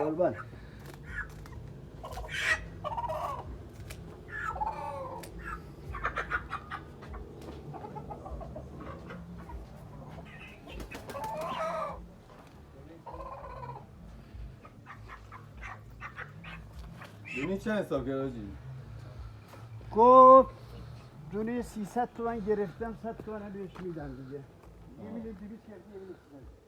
قربان. دونی چند حساب کرد آجی؟ گفت دونه 300 تومن گرفتم 100 تومن بهش میدم دیگه. 1,200,000 کرد 1,200,000.